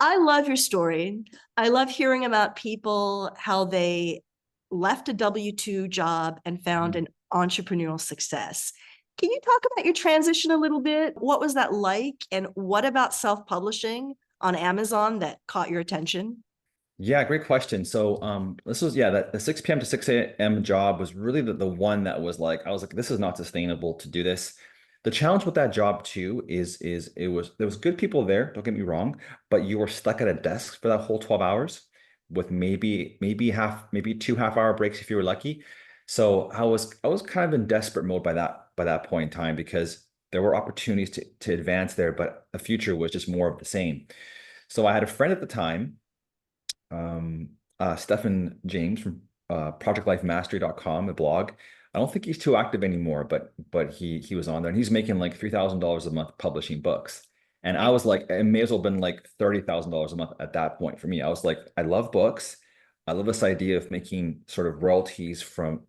I love your story. I love hearing about people, how they left a W-2 job and found an entrepreneurial success. Can you talk about your transition a little bit? What was that like? And what about self-publishing on Amazon that caught your attention? Yeah, great question. So this was that the 6 p.m. to 6 a.m. job was really the one that was like I was like, this is not sustainable to do this. The challenge with that job too is there was good people there, don't get me wrong, but you were stuck at a desk for that whole 12 hours with maybe two half-hour breaks if you were lucky. So I was kind of in desperate mode by that point in time because there were opportunities to advance there, but the future was just more of the same. So I had a friend at the time, Stephen James from projectlifemastery.com, a blog. I don't think he's too active anymore, but he was on there and he's making like $3,000 a month publishing books. And I was like, it may as well have been like $30,000 a month at that point for me. I was like, I love books. I love this idea of making sort of royalties from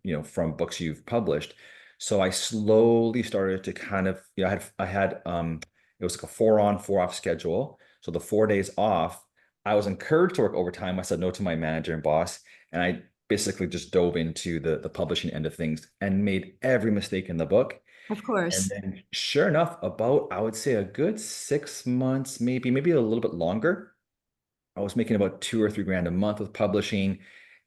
books you've published. So I slowly started to kind of, I had it was like a 4 on, 4 off schedule. So the 4 days off, I was encouraged to work overtime. I said no to my manager and boss, and I basically just dove into the publishing end of things and made every mistake in the book. Of And course. then, sure enough, about I would say a good 6 months, maybe a little bit longer. I was making about 2 or 3 grand a month with publishing,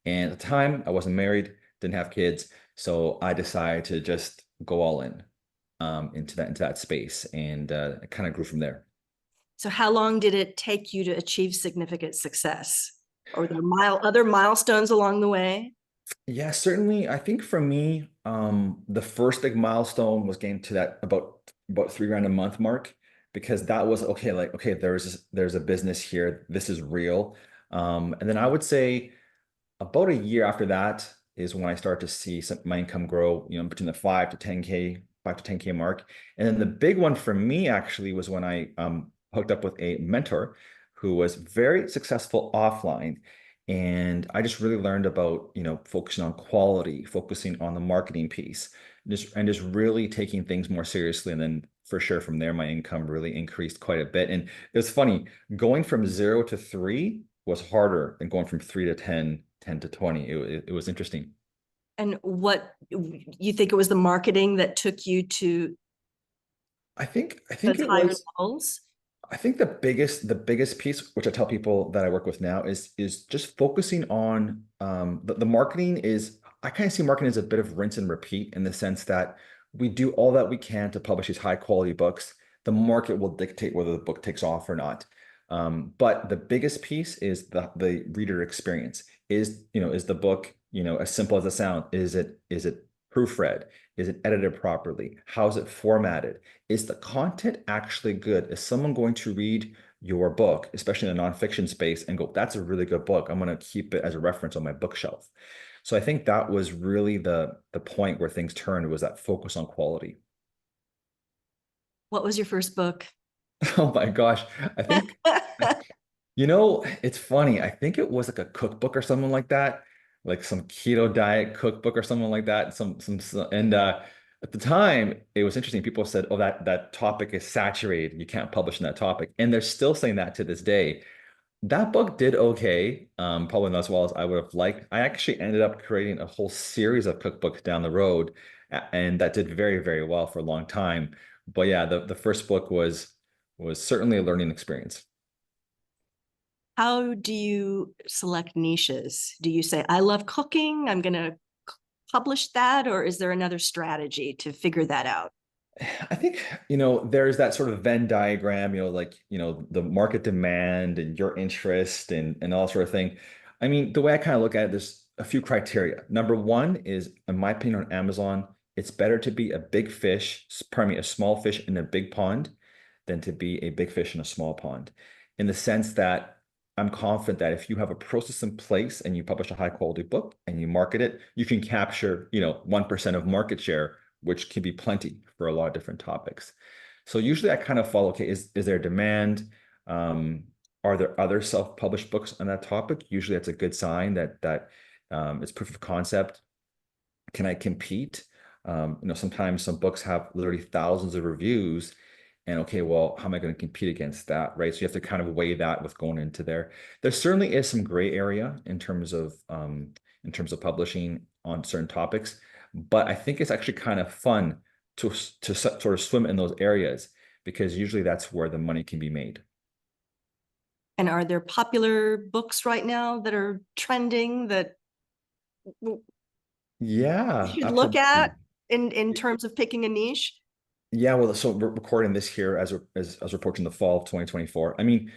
and at the time, I wasn't married, didn't have kids, so I decided to just go all in into that space, and it kind of grew from there. So how long did it take you to achieve significant success? Or there other milestones along the way? Yeah, certainly. I think for me, the first big milestone was getting to that about 3 grand a month mark because that was okay. Like, okay, there's a business here. This is real. And then I would say about a year after that is when I start to see my income grow. Between the 5 to 10K mark. And then the big one for me actually was when I hooked up with a mentor who was very successful offline. And I just really learned about, focusing on quality, focusing on the marketing piece, just really taking things more seriously. And then for sure from there, my income really increased quite a bit. And it was funny, going from 0 to 3 was harder than going from 3 to 10, 10 to 20. It was interesting. And what you think it was the marketing that took you to I think those it higher was levels? I think the biggest piece, which I tell people that I work with now, is just focusing on the marketing is I kind of see marketing as a bit of rinse and repeat in the sense that we do all that we can to publish these high quality books. The market will dictate whether the book takes off or not. But the biggest piece is the reader experience. Is the book, as simple as it sounds? Is it proofread? Is it edited properly? How is it formatted? Is the content actually good? Is someone going to read your book, especially in a nonfiction space, and go, that's a really good book. I'm going to keep it as a reference on my bookshelf. So I think that was really the point where things turned was that focus on quality. What was your first book? Oh my gosh. I think, it's funny. I think it was like a cookbook or something like that, like some keto diet cookbook or something like that. And at the time, it was interesting. People said, "Oh, that topic is saturated. You can't publish in that topic," and they're still saying that to this day. That book did okay, probably not as well as I would have liked. I actually ended up creating a whole series of cookbooks down the road, and that did very, very well for a long time. But yeah, the first book was certainly a learning experience. How do you select niches? Do you say, I love cooking, I'm going to publish that? Or is there another strategy to figure that out? I think, there's that sort of Venn diagram, the market demand and your interest and all sort of thing. I mean, the way I kind of look at it, there's a few criteria. Number one is, in my opinion, on Amazon, it's better to be a big fish, pardon me, a small fish in a big pond than to be a big fish in a small pond. In the sense that I'm confident that if you have a process in place and you publish a high quality book and you market it, you can capture, 1% of market share, which can be plenty for a lot of different topics. So usually I kind of follow, okay, is there demand? Are there other self-published books on that topic? Usually that's a good sign that it's proof of concept. Can I compete? Sometimes some books have literally thousands of reviews, And okay, well, how am I going to compete against that, right? So you have to kind of weigh that with going into there. There certainly is some gray area in terms of publishing on certain topics, but I think it's actually kind of fun to sort of swim in those areas because usually that's where the money can be made. And are there popular books right now that are trending that we Yeah, should look absolutely. at in terms of picking a niche? Yeah, well, so we're recording this here as we're approaching the fall of 2024. I mean,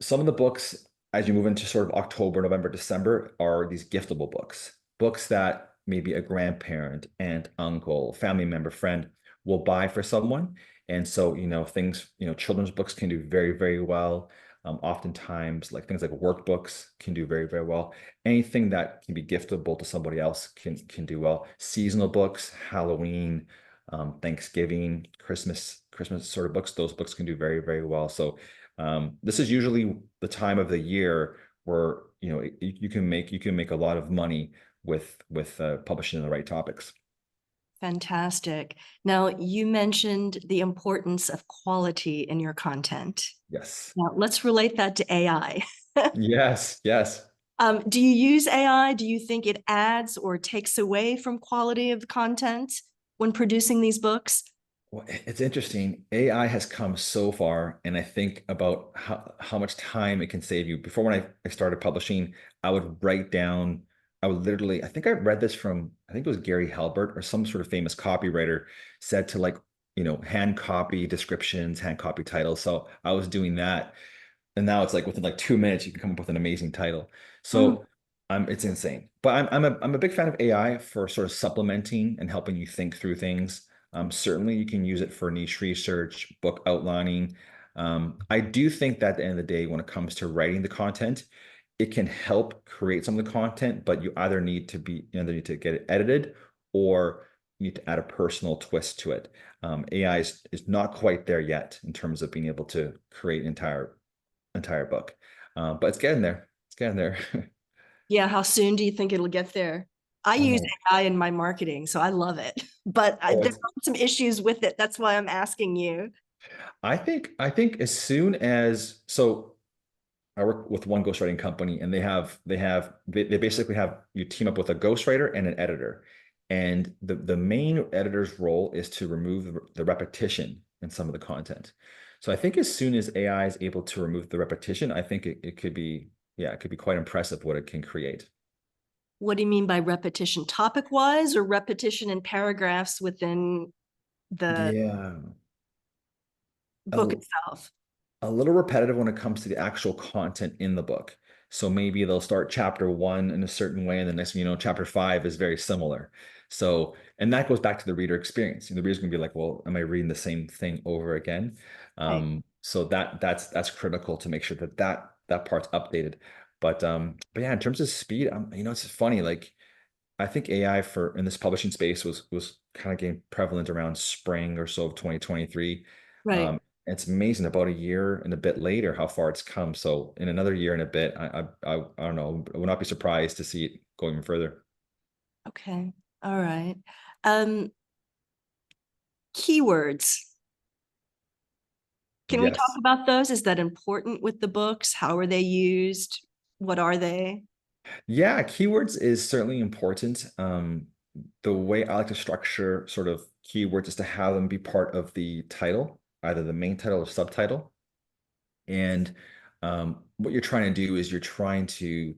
some of the books as you move into sort of October, November, December are these giftable books, books that maybe a grandparent, aunt, uncle, family member, friend will buy for someone. And so, children's books can do very, very well. Oftentimes, like things like workbooks can do very, very well. Anything that can be giftable to somebody else can do well. Seasonal books, Halloween, Thanksgiving, Christmas sort of books, those books can do very, very well. So this is usually the time of the year where you can make a lot of money with publishing the right topics. Fantastic. Now, you mentioned the importance of quality in your content. Yes. Now, let's relate that to AI. Yes. Yes. Do you use AI? Do you think it adds or takes away from quality of content when producing these books? Well, it's interesting. AI has come so far, and I think about how much time it can save you. Before, when I started publishing, I would write down, I would literally, I think I read this from, I think it was Gary Halbert or some sort of famous copywriter said to like, hand copy descriptions, hand copy titles. So I was doing that. And now it's like within like 2 minutes, you can come up with an amazing title. Mm, So it's insane. But I'm a big fan of AI for sort of supplementing and helping you think through things. Certainly, you can use it for niche research, book outlining. I do think that at the end of the day, when it comes to writing the content, it can help create some of the content, but you either need to get it edited or you need to add a personal twist to it. AI is not quite there yet in terms of being able to create an entire book. But it's getting there. It's getting there. yeah, how soon do you think it'll get there? I use Oh, AI in my marketing, so I love it, but oh, there are some issues with it. That's why I'm asking you. I think as soon as so I work with one ghostwriting company and they basically have you team up with a ghostwriter and an editor. And the main editor's role is to remove the repetition in some of the content. So I think as soon as AI is able to remove the repetition, I think it could be, yeah, it could be quite impressive what it can create. What do you mean by repetition? Topic wise or repetition in paragraphs within the Yeah. book A, itself? a little repetitive when it comes to the actual content in the book. So maybe they'll start chapter one in a certain way, and the next thing you know, chapter five is very similar. So, and that goes back to the reader experience. The reader's gonna be like, "Well, am I reading the same thing over again?" Right. So that's critical to make sure that part's updated. But yeah, in terms of speed, it's funny. Like I think AI for in this publishing space was kind of getting prevalent around spring or so of 2023. Right. It's amazing about a year and a bit later how far it's come. So in another year and a bit, I don't know, I would not be surprised to see it go even further. Okay. All right. Um, Keywords. Can we talk Yes. about those? Is that important with the books? How are they used? What are they? Yeah, keywords is certainly important. The way I like to structure sort of keywords is to have them be part of the title, either the main title or subtitle. And what you're trying to do is you're trying to,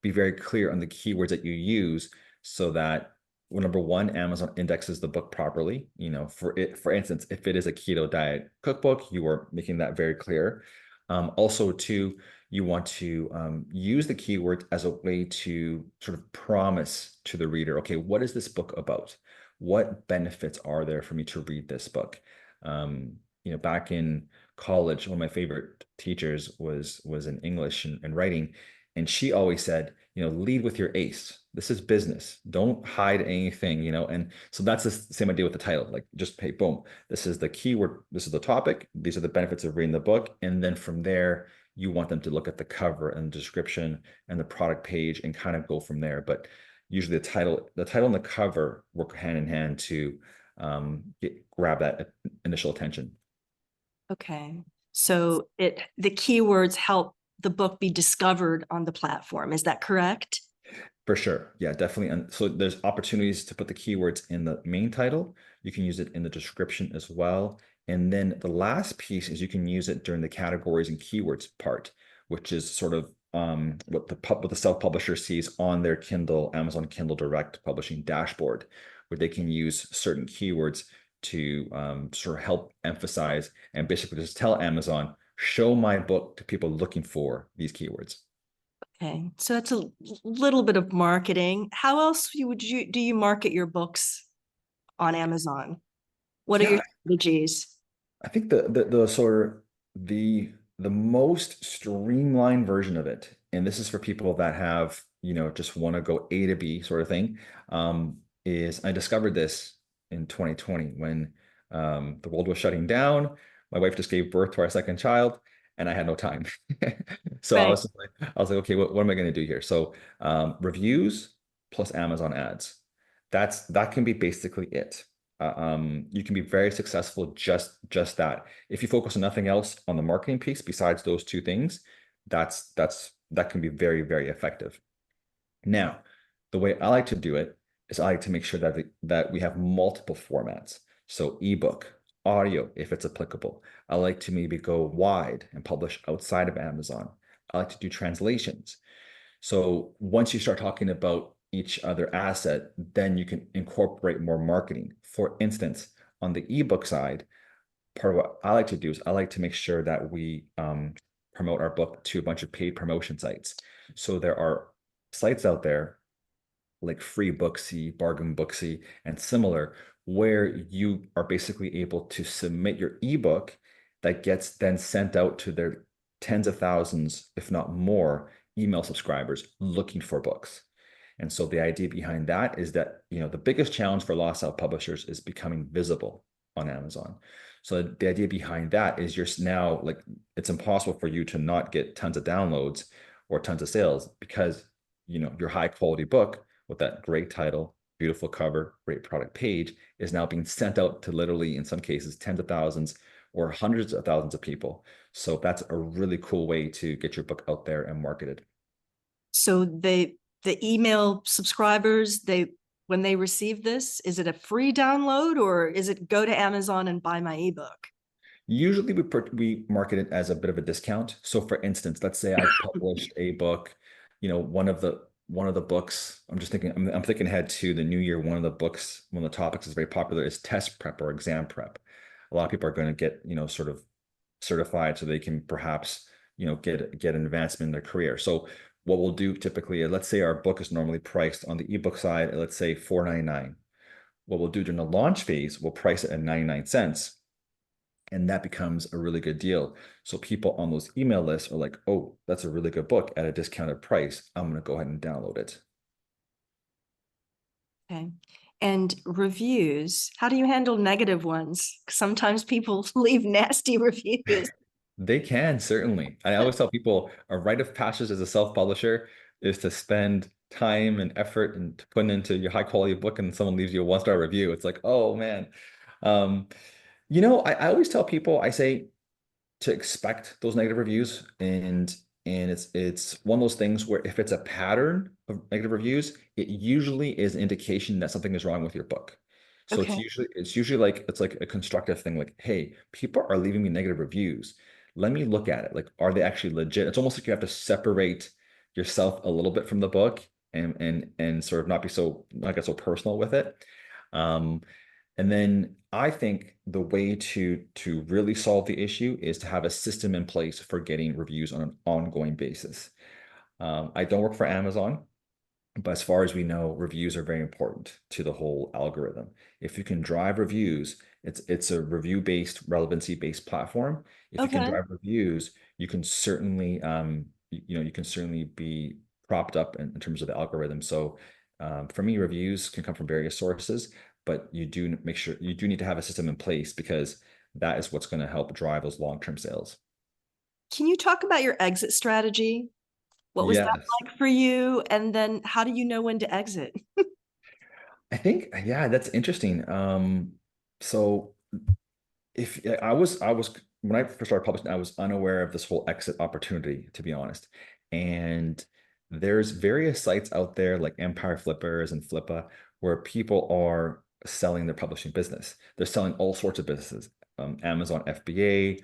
be very clear on the keywords that you use so that, well, number one, Amazon indexes the book properly. For instance, if it is a keto diet cookbook, you are making that very clear. Also, two, you want to use the keyword as a way to sort of promise to the reader, okay, what is this book about? What benefits are there for me to read this book? Back in college, one of my favorite teachers was in English and writing, and she always said, lead with your ace. This is business. Don't hide anything, And so that's the same idea with the title. Like, just hey, boom, this is the keyword, this is the topic, these are the benefits of reading the book, and then from there, you want them to look at the cover and the description and the product page and kind of go from there. But usually the title and the cover work hand in hand to grab that initial attention. Okay. So the keywords help the book be discovered on the platform. Is that correct? For sure. Yeah, definitely. And so there's opportunities to put the keywords in the main title. You can use it in the description as well. And then the last piece is you can use it during the categories and keywords part, which is sort of what the self-publisher sees on their Kindle, Amazon Kindle Direct publishing dashboard, where they can use certain keywords to sort of help emphasize and basically just tell Amazon, show my book to people looking for these keywords. Okay. So that's a little bit of marketing. How else do you market your books on Amazon? What are your Yeah, strategies? I think the sort of the most streamlined version of it, and this is for people that have, just want to go A to B sort of thing, is I discovered this in 2020 when the world was shutting down. My wife just gave birth to our second child, and I had no time. So Right. I was like, okay, what am I going to do here? So reviews plus Amazon ads. That can be basically it. You can be very successful just that. If you focus on nothing else on the marketing piece besides those two things, that can be very, very effective. Now, the way I like to do it is I like to make sure that we have multiple formats. So ebook, audio, if it's applicable. I like to maybe go wide and publish outside of Amazon. I like to do translations. So once you start talking about each other asset, then you can incorporate more marketing. For instance, on the ebook side, part of what I like to do is I like to make sure that we promote our book to a bunch of paid promotion sites. So there are sites out there like Free Booksy, Bargain Booksy, and similar, where you are basically able to submit your ebook that gets then sent out to their tens of thousands, if not more, email subscribers looking for books. And so the idea behind that is that, the biggest challenge for lost self-publishers is becoming visible on Amazon. So the idea behind that is you're now like, it's impossible for you to not get tons of downloads or tons of sales because, your high quality book with that great title, beautiful cover, great product page is now being sent out to literally, in some cases, tens of thousands or hundreds of thousands of people. So that's a really cool way to get your book out there and marketed. So the email subscribers, when they receive this, is it a free download or is it go to Amazon and buy my ebook? Usually we market it as a bit of a discount. So for instance, let's say I've published a book, one of the books, I'm thinking ahead to the new year. One of the books, one of the topics is very popular is test prep or exam prep. A lot of people are going to get, sort of certified so they can perhaps, get an advancement in their career. So what we'll do typically, let's say our book is normally priced on the ebook side, let's say $4.99. What we'll do during the launch phase, we'll price it at 99 cents. And that becomes a really good deal. So people on those email lists are like, oh, that's a really good book at a discounted price. I'm going to go ahead and download it. Okay. And reviews, how do you handle negative ones? Sometimes people leave nasty reviews. They can certainly. I always tell people a rite of passage as a self-publisher is to spend time and effort and to put into your high quality book and someone leaves you a one-star review. It's like, oh man. Um, I always tell people, I say, to expect those negative reviews and it's one of those things where if it's a pattern of negative reviews, it usually is an indication that something is wrong with your book. So Okay. it's usually like it's like a constructive thing, like, hey, people are leaving me negative reviews. Let me look at it. Like, are they actually legit? It's almost like you have to separate yourself a little bit from the book and sort of not get so personal with it. Um, and then I think the way to really solve the issue is to have a system in place for getting reviews on an ongoing basis. I don't work for Amazon, but as far as we know, reviews are very important to the whole algorithm. If you can drive reviews, it's a review-based, relevancy-based platform. If you can Okay. drive reviews, you can certainly you can certainly be propped up in terms of the algorithm. So for me, reviews can come from various sources, but you do need to have a system in place because that is what's going to help drive those long-term sales. Can you talk about your exit strategy? What was that Yes. like for you? And then how do you know when to exit? I think, yeah, that's interesting. So if I was when I first started publishing, I was unaware of this whole exit opportunity, to be honest. And there's various sites out there like Empire Flippers and Flippa where people are selling their publishing business. They're selling all sorts of businesses, Amazon FBA,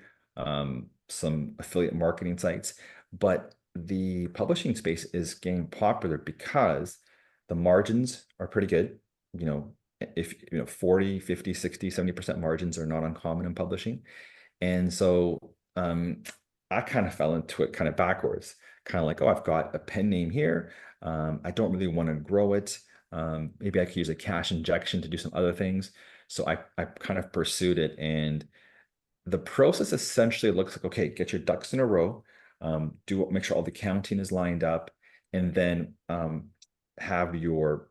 some affiliate marketing sites. But the publishing space is getting popular because the margins are pretty good. You know, if 40, 50, 60, 70% margins are not uncommon in publishing. And so I kind of fell into it kind of backwards, kind of like, oh, I've got a pen name here. I don't really want to grow it. Maybe I could use a cash injection to do some other things. So I kind of pursued it. And the process essentially looks like, okay, get your ducks in a row, make sure all the counting is lined up, and then have your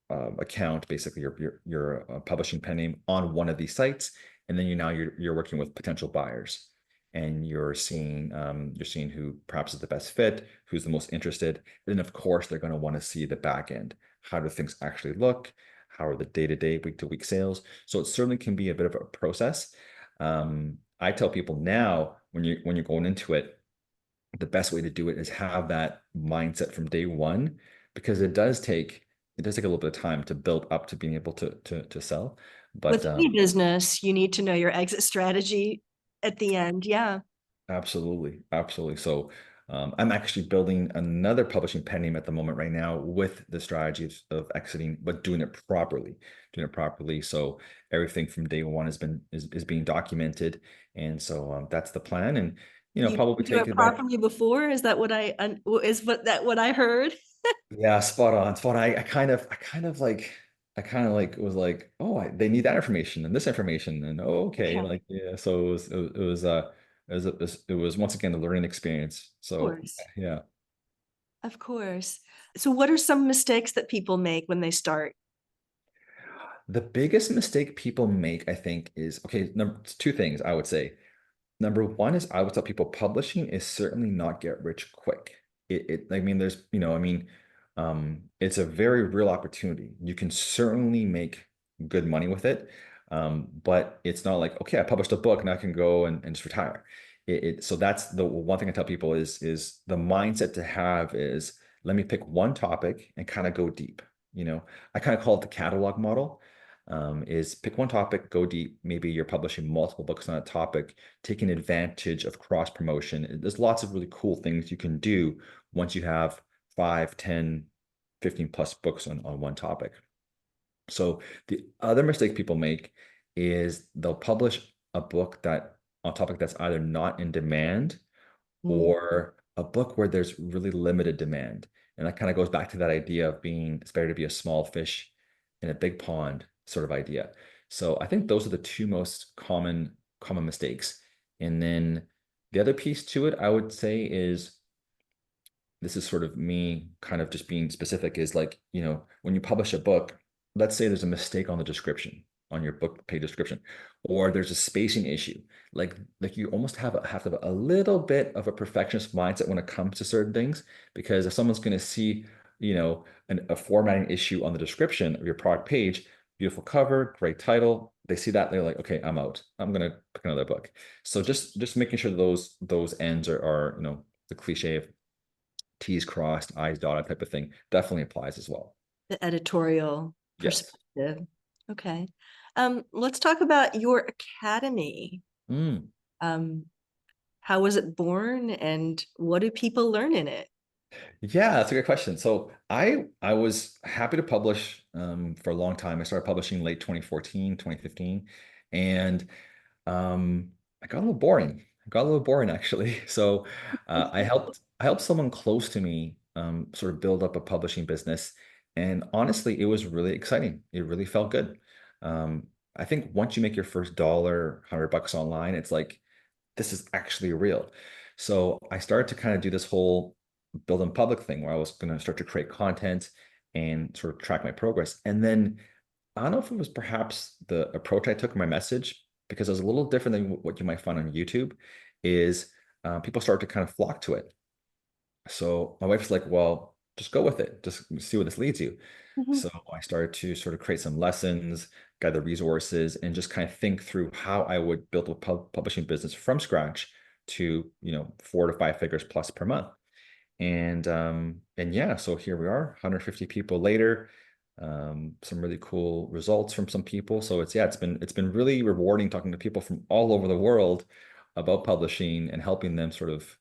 account, basically your publishing pen name on one of these sites, and then you're working with potential buyers, and you're seeing who perhaps is the best fit, who's the most interested, and then of course they're going to want to see the back end. How do things actually look? How are the day-to-day, week-to-week sales? So it certainly can be a bit of a process. I tell people now when you're going into it, the best way to do it is have that mindset from day one, because it does take a little bit of time to build up to being able to sell. But With any business, you need to know your exit strategy at the end. Yeah. absolutely, absolutely. So I'm actually building another publishing pen name at the moment right now with the strategy of exiting, but doing it properly, So everything from day one is being documented, and so that's the plan. And You probably do take it about. properly before? Is that what I heard? Yeah, spot on, spot on. I kind of like was like, oh, they need that information and this information, and oh, okay, Yeah, of like yeah. So it was once again a learning experience. So course. yeah, Of course. So what are some mistakes that people make when they start? the biggest mistake people make, I think, is okay. Two things I would say. Number one is I would tell people publishing is certainly not get rich quick. I mean, it's a very real opportunity. You can certainly make good money with it. But it's not like, okay, I published a book and I can go and just retire. So that's the one thing I tell people is the mindset to have is let me pick one topic and kind of go deep. I kind of call it the catalog model. Is pick one topic, go deep. Maybe you're publishing multiple books on a topic, taking advantage of cross promotion. There's lots of really cool things you can do once you have 5, 10, 15 plus books on one topic. So the other mistake people make is they'll publish a book that on a topic that's either not in demand Mm. or a book where there's really limited demand. And that kind of goes back to that idea of it's better to be a small fish in a big pond sort of idea. So I think those are the two most common mistakes. And then the other piece to it, I would say, is this is sort of me kind of just being specific, is like, when you publish a book, let's say there's a mistake on the description, on your book page description, or there's a spacing issue. Like you almost have to have a little bit of a perfectionist mindset when it comes to certain things, because if someone's going to see, a formatting issue on the description of your product page, beautiful cover, great title, they see that, they're like, okay, I'm out. I'm going to pick another book. So just making sure those ends are, the cliche of T's crossed, I's dotted type of thing definitely applies as well. The editorial Yes. perspective. Okay. Let's talk about your academy. Mm. Um, how was it born and what do people learn in it? Yeah, that's a good question. So I was happy to publish for a long time. I started publishing late 2014, 2015, and I got a little boring. I got a little boring actually. So I helped someone close to me sort of build up a publishing business, and honestly, it was really exciting. It really felt good. I think once you make your first dollar, $100 online, it's like this is actually real. So I started to kind of do this whole build in public thing where I was going to start to create content and sort of track my progress. And then I don't know if it was perhaps the approach I took in my message, because it was a little different than what you might find on YouTube, is people started to kind of flock to it. So my wife's like, well, just go with it, just see where this leads you. Mhm. So I started to sort of create some lessons, gather resources, and just kind of think through how I would build a publishing business from scratch to, 4 to 5 figures plus per month. And yeah, so here we are, 150 people later, some really cool results from some people. So it's been really rewarding talking to people from all over the world about publishing and helping them sort of,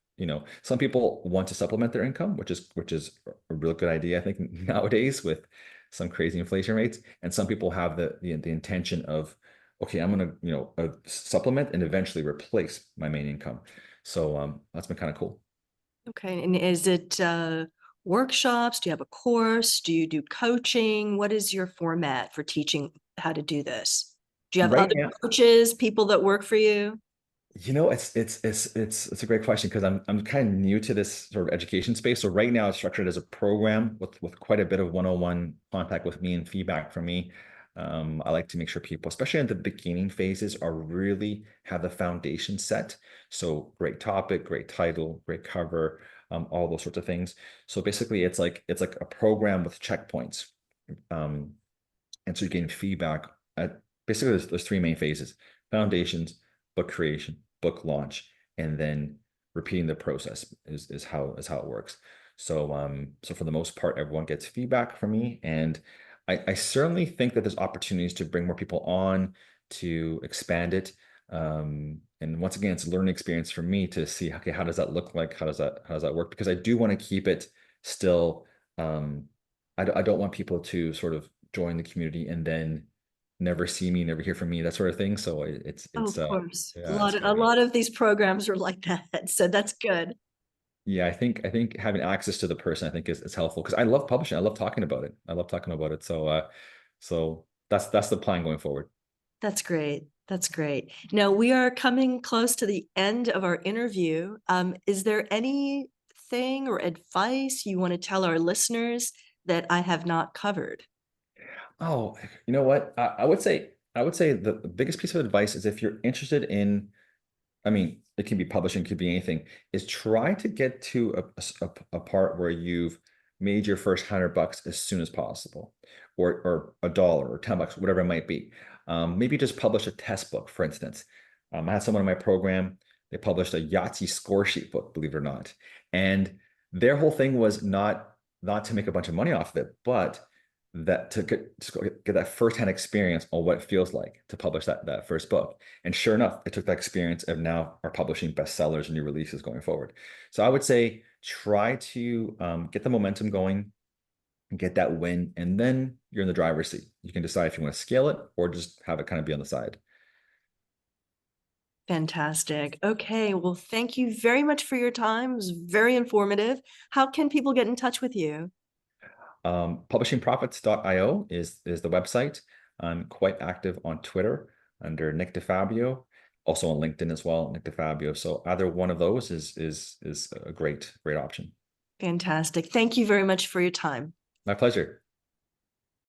some people want to supplement their income, which is a real good idea, I think, nowadays with some crazy inflation rates. And some people have the intention of, okay, I'm gonna, supplement and eventually replace my main income. So that's been kind of cool. Okay, and is it workshops? Do you have a course? Do you do coaching? What is your format for teaching how to do this? Do you have Right other now, coaches, people that work for you? it's a great question because I'm kind of new to this sort of education space. So right now it's structured as a program with quite a bit of one-on-one contact with me and feedback from me. I like to make sure people, especially in the beginning phases, are really have the foundation set. So great topic, great title, great cover, all those sorts of things. So basically, it's like a program with checkpoints. Um, and so you're getting feedback at basically there's three main phases: foundations, book creation, book launch, and then repeating the process is how it works. So for the most part, everyone gets feedback from me, and I certainly think that there's opportunities to bring more people on to expand it. And once again, it's a learning experience for me to see, okay, how does that look like? How does that work? Because I do want to keep it still. I don't want people to sort of join the community and then never see me, never hear from me, that sort of thing. So it's Oh, it's of course. yeah, it's A gonna be lot of these programs are like that. So that's good. yeah. I think having access to the person I think is helpful because I love publishing. I love talking about it. I love talking about it. So that's the plan going forward. That's great. That's great. Now we are coming close to the end of our interview. Is there anything or advice you want to tell our listeners that I have not covered? Oh, you know what? I would say the biggest piece of advice is if you're interested in, I mean, it can be publishing, it could be anything, is try to get to a part where you've made your first $100 as soon as possible, or $1 or $10, whatever it might be. Maybe just publish a test book, for instance. I had someone in my program, they published a Yahtzee score sheet book, believe it or not. And their whole thing was not to make a bunch of money off of it, but that to get that firsthand experience on what it feels like to publish that first book. And sure enough, it took that experience of now are publishing bestsellers and new releases going forward. So I would say try to get the momentum going and get that win, and then you're in the driver's seat. You can decide if you want to scale it or just have it kind of be on the side. Fantastic. Okay. Well, thank you very much for your time. It was very informative. How can people get in touch with you? Publishingprofits.io is the website. I'm quite active on Twitter under Nick DeFabio, also on LinkedIn as well, Nick DeFabio. So either one of those is a great option. Fantastic. Thank you very much for your time. My pleasure.